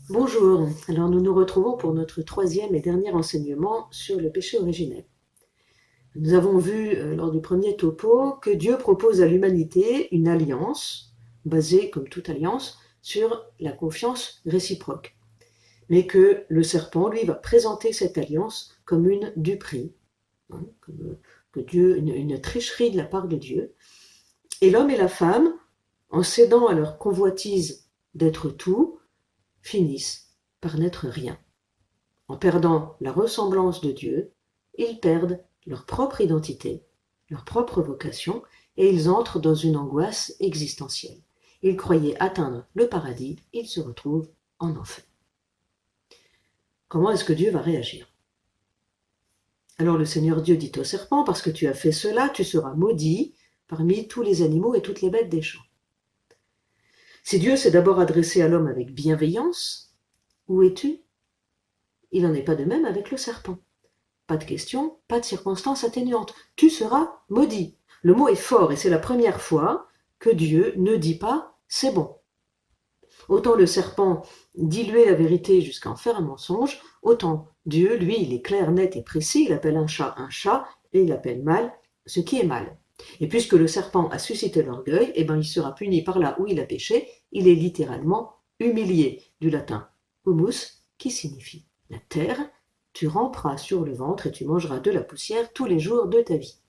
Bonjour, alors nous nous retrouvons pour notre troisième et dernier enseignement sur le péché originel. Nous avons vu lors du premier topo que Dieu propose à l'humanité une alliance, basée comme toute alliance, sur la confiance réciproque. Mais que le serpent, lui, va présenter cette alliance comme une duperie, que Dieu, une tricherie de la part de Dieu. Et l'homme et la femme, en cédant à leur convoitise d'être tout, finissent par n'être rien. En perdant la ressemblance de Dieu, ils perdent leur propre identité, leur propre vocation, et ils entrent dans une angoisse existentielle. Ils croyaient atteindre le paradis, ils se retrouvent en enfer. Comment est-ce que Dieu va réagir? Alors le Seigneur Dieu dit au serpent, parce que tu as fait cela, tu seras maudit parmi tous les animaux et toutes les bêtes des champs. Si Dieu s'est d'abord adressé à l'homme avec bienveillance, où es-tu? Il n'en est pas de même avec le serpent. Pas de question, pas de circonstance atténuante. Tu seras maudit. Le mot est fort et c'est la première fois que Dieu ne dit pas c'est bon. Autant le serpent diluait la vérité jusqu'à en faire un mensonge, autant Dieu, lui, il est clair, net et précis, il appelle un chat et il appelle mal ce qui est mal. Et puisque le serpent a suscité l'orgueil, il sera puni par là où il a péché, il est littéralement humilié, du latin humus, qui signifie la terre. Tu ramperas sur le ventre et tu mangeras de la poussière tous les jours de ta vie.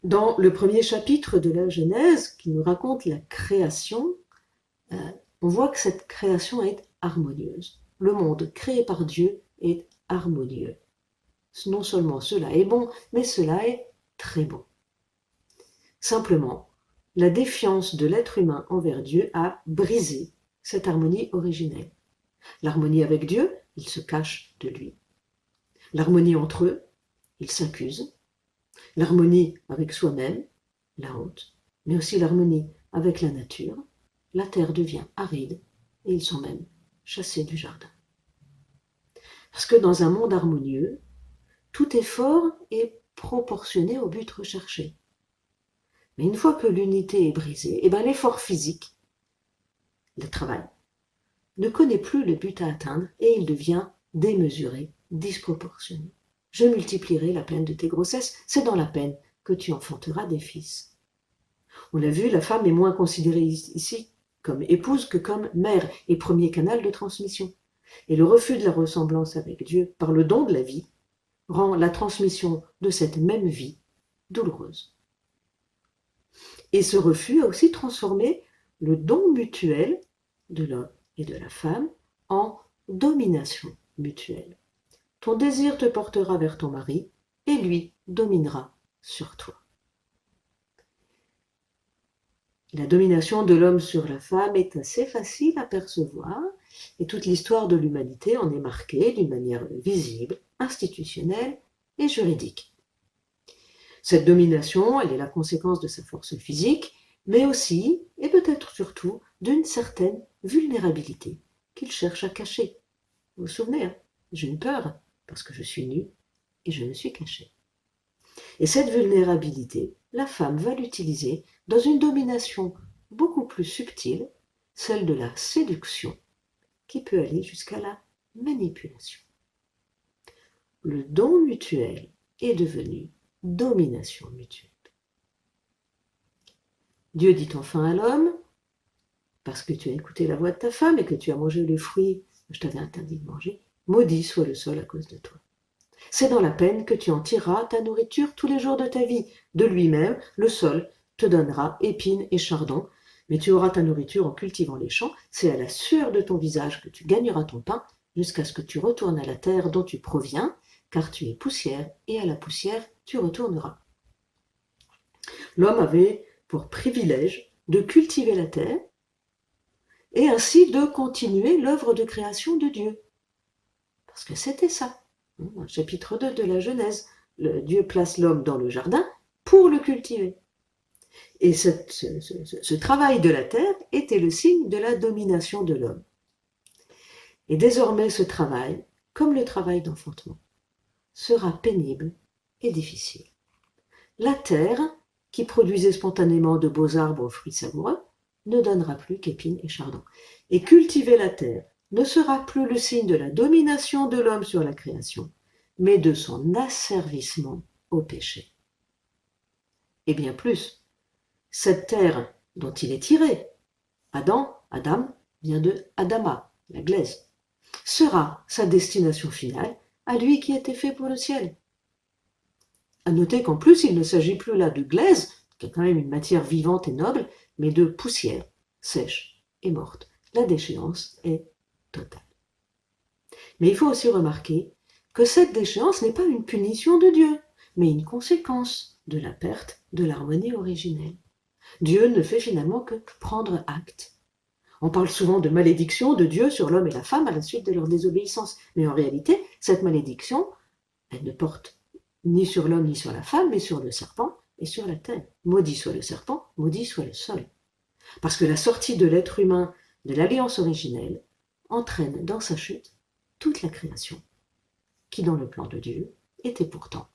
Dans le premier chapitre de la Genèse, qui nous raconte la création, on voit que cette création est harmonieuse. Le monde créé par Dieu est harmonieux. Non seulement cela est bon, mais cela est très bon. Simplement, la défiance de l'être humain envers Dieu a brisé cette harmonie originelle. L'harmonie avec Dieu, ils se cachent de lui. L'harmonie entre eux, ils s'accusent. L'harmonie avec soi-même, la honte, mais aussi l'harmonie avec la nature. La terre devient aride et ils sont même chassés du jardin. Parce que dans un monde harmonieux, tout effort est proportionné au but recherché. Mais une fois que l'unité est brisée, l'effort physique, le travail, ne connaît plus le but à atteindre et il devient démesuré, disproportionné. Je multiplierai la peine de tes grossesses, c'est dans la peine que tu enfanteras des fils. On l'a vu, la femme est moins considérée ici comme épouse que comme mère et premier canal de transmission. Et le refus de la ressemblance avec Dieu par le don de la vie rend la transmission de cette même vie douloureuse. Et ce refus a aussi transformé le don mutuel de l'homme et de la femme en domination mutuelle. Ton désir te portera vers ton mari et lui dominera sur toi. La domination de l'homme sur la femme est assez facile à percevoir et toute l'histoire de l'humanité en est marquée d'une manière visible, institutionnelle et juridique. Cette domination, elle est la conséquence de sa force physique, mais aussi, et peut-être surtout, d'une certaine vulnérabilité qu'il cherche à cacher. Vous vous souvenez, j'ai une peur parce que je suis nue et je me suis cachée. Et cette vulnérabilité, la femme va l'utiliser dans une domination beaucoup plus subtile, celle de la séduction, qui peut aller jusqu'à la manipulation. Le don mutuel est devenu domination mutuelle. Dieu dit enfin à l'homme, parce que tu as écouté la voix de ta femme et que tu as mangé le fruit que je t'avais interdit de manger, maudit soit le sol à cause de toi. C'est dans la peine que tu en tireras ta nourriture tous les jours de ta vie. De lui-même, le sol te donnera épines et chardons, mais tu auras ta nourriture en cultivant les champs. C'est à la sueur de ton visage que tu gagneras ton pain, jusqu'à ce que tu retournes à la terre dont tu proviens, car tu es poussière, et à la poussière tu retourneras. L'homme avait pour privilège de cultiver la terre, et ainsi de continuer l'œuvre de création de Dieu. Parce que c'était ça. Dans le chapitre 2 de la Genèse, Dieu place l'homme dans le jardin pour le cultiver. Et ce travail de la terre était le signe de la domination de l'homme. Et désormais ce travail, comme le travail d'enfantement, sera pénible et difficile. La terre, qui produisait spontanément de beaux arbres aux fruits savoureux, ne donnera plus qu'épines et chardons. Et cultiver la terre ne sera plus le signe de la domination de l'homme sur la création, mais de son asservissement au péché. Et bien plus, cette terre dont il est tiré, Adam vient de Adama, la glaise, sera sa destination finale à lui qui était fait pour le ciel. À noter qu'en plus, il ne s'agit plus là de glaise, qui est quand même une matière vivante et noble, mais de poussière, sèche et morte. La déchéance est totale. Mais il faut aussi remarquer que cette déchéance n'est pas une punition de Dieu, mais une conséquence de la perte de l'harmonie originelle. Dieu ne fait finalement que prendre acte. On parle souvent de malédiction de Dieu sur l'homme et la femme à la suite de leur désobéissance, mais en réalité, cette malédiction, elle ne porte ni sur l'homme ni sur la femme, mais sur le serpent et sur la terre. Maudit soit le serpent, maudit soit le sol. Parce que la sortie de l'être humain de l'alliance originelle entraîne dans sa chute toute la création, qui dans le plan de Dieu était pourtant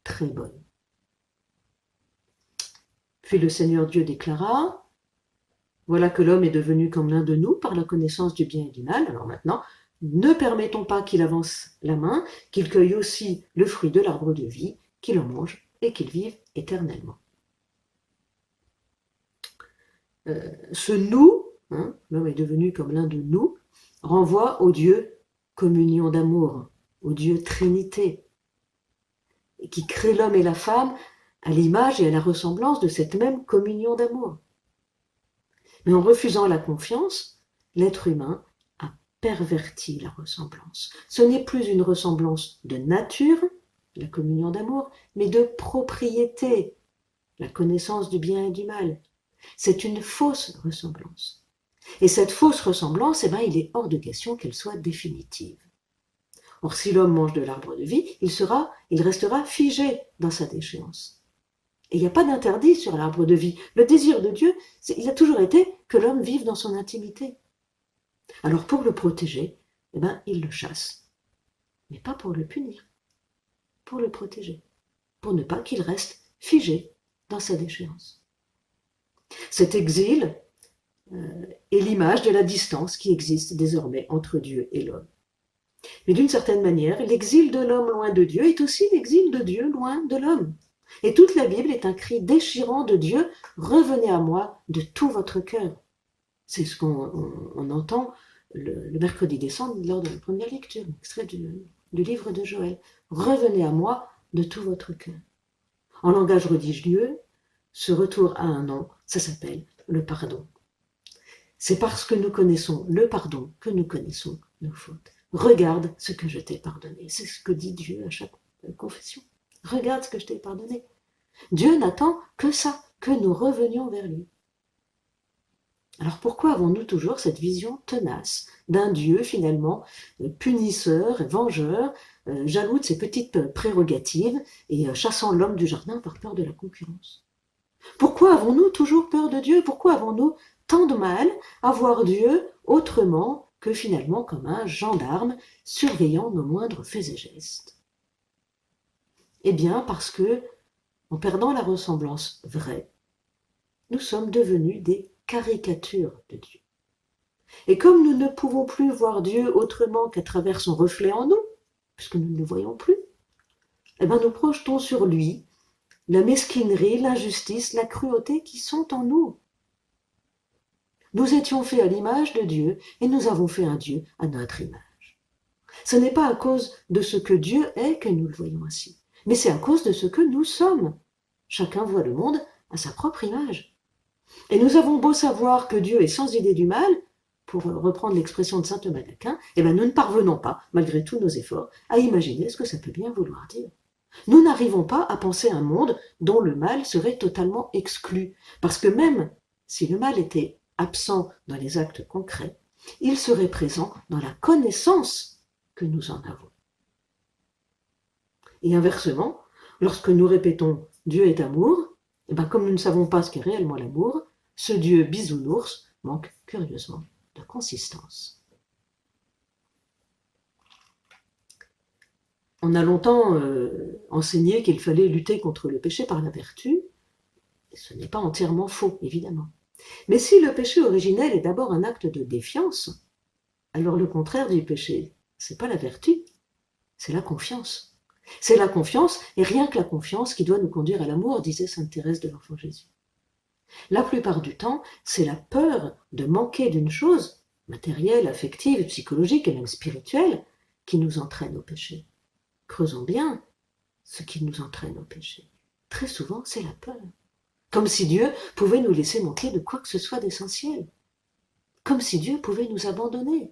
très bonne. Puis le Seigneur Dieu déclara, voilà que l'homme est devenu comme l'un de nous par la connaissance du bien et du mal, alors maintenant, ne permettons pas qu'il avance la main, qu'il cueille aussi le fruit de l'arbre de vie, qu'il en mange et qu'il vive éternellement. Ce nous, l'homme est devenu comme l'un de nous, renvoie au Dieu communion d'amour, au Dieu Trinité, qui crée l'homme et la femme à l'image et à la ressemblance de cette même communion d'amour. Mais en refusant la confiance, l'être humain a perverti la ressemblance. Ce n'est plus une ressemblance de nature, la communion d'amour, mais de propriété, la connaissance du bien et du mal. C'est une fausse ressemblance. Et cette fausse ressemblance, il est hors de question qu'elle soit définitive. Or, si l'homme mange de l'arbre de vie, il restera figé dans sa déchéance. Et il n'y a pas d'interdit sur l'arbre de vie. Le désir de Dieu, il a toujours été que l'homme vive dans son intimité. Alors pour le protéger, il le chasse. Mais pas pour le punir, pour le protéger, pour ne pas qu'il reste figé dans sa déchéance. Cet exil est l'image de la distance qui existe désormais entre Dieu et l'homme. Mais d'une certaine manière, l'exil de l'homme loin de Dieu est aussi l'exil de Dieu loin de l'homme. Et toute la Bible est un cri déchirant de Dieu, revenez à moi de tout votre cœur. C'est ce qu'on entend le mercredi des Cendres lors de la première lecture, extrait du livre de Joël. Revenez à moi de tout votre cœur. En langage religieux, ce retour à un nom, ça s'appelle le pardon. C'est parce que nous connaissons le pardon que nous connaissons nos fautes. Regarde ce que je t'ai pardonné. C'est ce que dit Dieu à chaque confession. Regarde ce que je t'ai pardonné. Dieu n'attend que ça, que nous revenions vers lui. Alors pourquoi avons-nous toujours cette vision tenace d'un Dieu finalement punisseur, vengeur, jaloux de ses petites prérogatives et chassant l'homme du jardin par peur de la concurrence? Pourquoi avons-nous toujours peur de Dieu? Pourquoi avons-nous tant de mal à voir Dieu autrement que finalement comme un gendarme surveillant nos moindres faits et gestes? Eh bien parce que, en perdant la ressemblance vraie, nous sommes devenus des caricatures de Dieu. Et comme nous ne pouvons plus voir Dieu autrement qu'à travers son reflet en nous, puisque nous ne le voyons plus, nous projetons sur lui la mesquinerie, l'injustice, la cruauté qui sont en nous. Nous étions faits à l'image de Dieu et nous avons fait un Dieu à notre image. Ce n'est pas à cause de ce que Dieu est que nous le voyons ainsi, mais c'est à cause de ce que nous sommes. Chacun voit le monde à sa propre image. Et nous avons beau savoir que Dieu est sans idée du mal, pour reprendre l'expression de saint Thomas d'Aquin, nous ne parvenons pas, malgré tous nos efforts, à imaginer ce que ça peut bien vouloir dire. Nous n'arrivons pas à penser un monde dont le mal serait totalement exclu, parce que même si le mal était absent dans les actes concrets, il serait présent dans la connaissance que nous en avons. Et inversement, lorsque nous répétons « Dieu est amour », comme nous ne savons pas ce qu'est réellement l'amour, ce Dieu bisounours manque curieusement de consistance. On a longtemps enseigné qu'il fallait lutter contre le péché par la vertu, et ce n'est pas entièrement faux, évidemment. Mais si le péché originel est d'abord un acte de défiance, alors le contraire du péché, c'est pas la vertu, c'est la confiance. C'est la confiance, et rien que la confiance, qui doit nous conduire à l'amour, disait sainte Thérèse de l'Enfant Jésus. La plupart du temps, c'est la peur de manquer d'une chose, matérielle, affective, psychologique et même spirituelle, qui nous entraîne au péché. Creusons bien ce qui nous entraîne au péché. Très souvent, c'est la peur. Comme si Dieu pouvait nous laisser manquer de quoi que ce soit d'essentiel. Comme si Dieu pouvait nous abandonner.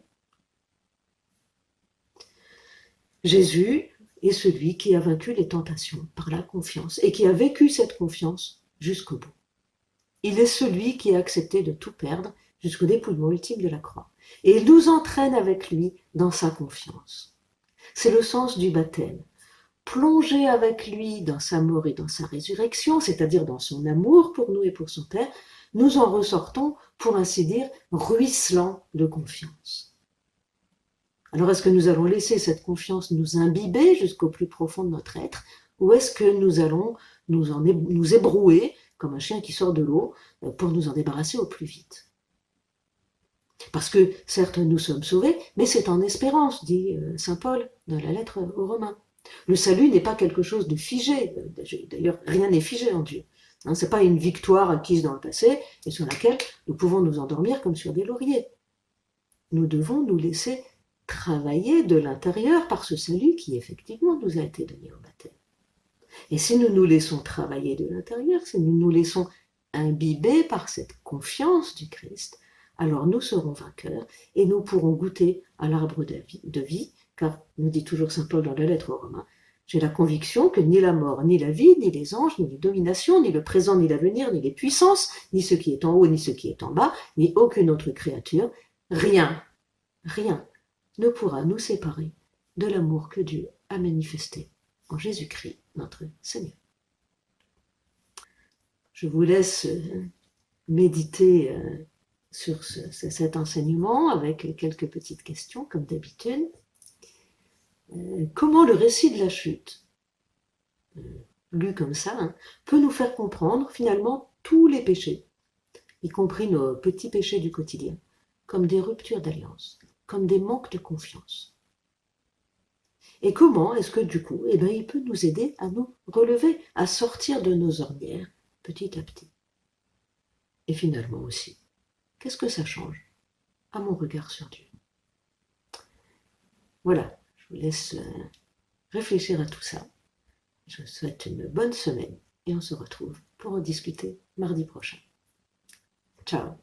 Jésus est celui qui a vaincu les tentations par la confiance et qui a vécu cette confiance jusqu'au bout. Il est celui qui a accepté de tout perdre jusqu'au dépouillement ultime de la croix. Et il nous entraîne avec lui dans sa confiance. C'est le sens du baptême. Plonger avec lui dans sa mort et dans sa résurrection, c'est-à-dire dans son amour pour nous et pour son Père, nous en ressortons, pour ainsi dire, ruisselants de confiance. Alors est-ce que nous allons laisser cette confiance nous imbiber jusqu'au plus profond de notre être, ou est-ce que nous allons nous ébrouer, comme un chien qui sort de l'eau, pour nous en débarrasser au plus vite? Parce que certes nous sommes sauvés, mais c'est en espérance, dit saint Paul dans la lettre aux Romains. Le salut n'est pas quelque chose de figé, d'ailleurs rien n'est figé en Dieu. Ce n'est pas une victoire acquise dans le passé et sur laquelle nous pouvons nous endormir comme sur des lauriers. Nous devons nous laisser travailler de l'intérieur par ce salut qui effectivement nous a été donné au baptême. Et si nous nous laissons travailler de l'intérieur, si nous nous laissons imbiber par cette confiance du Christ, alors nous serons vainqueurs et nous pourrons goûter à l'arbre de vie, car, nous dit toujours saint Paul dans la lettre aux Romains, j'ai la conviction que ni la mort, ni la vie, ni les anges, ni les dominations, ni le présent, ni l'avenir, ni les puissances, ni ce qui est en haut, ni ce qui est en bas, ni aucune autre créature, rien ne pourra nous séparer de l'amour que Dieu a manifesté en Jésus-Christ, notre Seigneur. Je vous laisse méditer sur cet enseignement avec quelques petites questions, comme d'habitude. Comment le récit de la chute, lu comme ça, peut nous faire comprendre finalement tous les péchés, y compris nos petits péchés du quotidien, comme des ruptures d'alliance, comme des manques de confiance. Et comment est-ce que du coup, il peut nous aider à nous relever, à sortir de nos ornières petit à petit. Et finalement aussi, qu'est-ce que ça change à mon regard sur Dieu? Voilà, je vous laisse réfléchir à tout ça. Je vous souhaite une bonne semaine et on se retrouve pour en discuter mardi prochain. Ciao.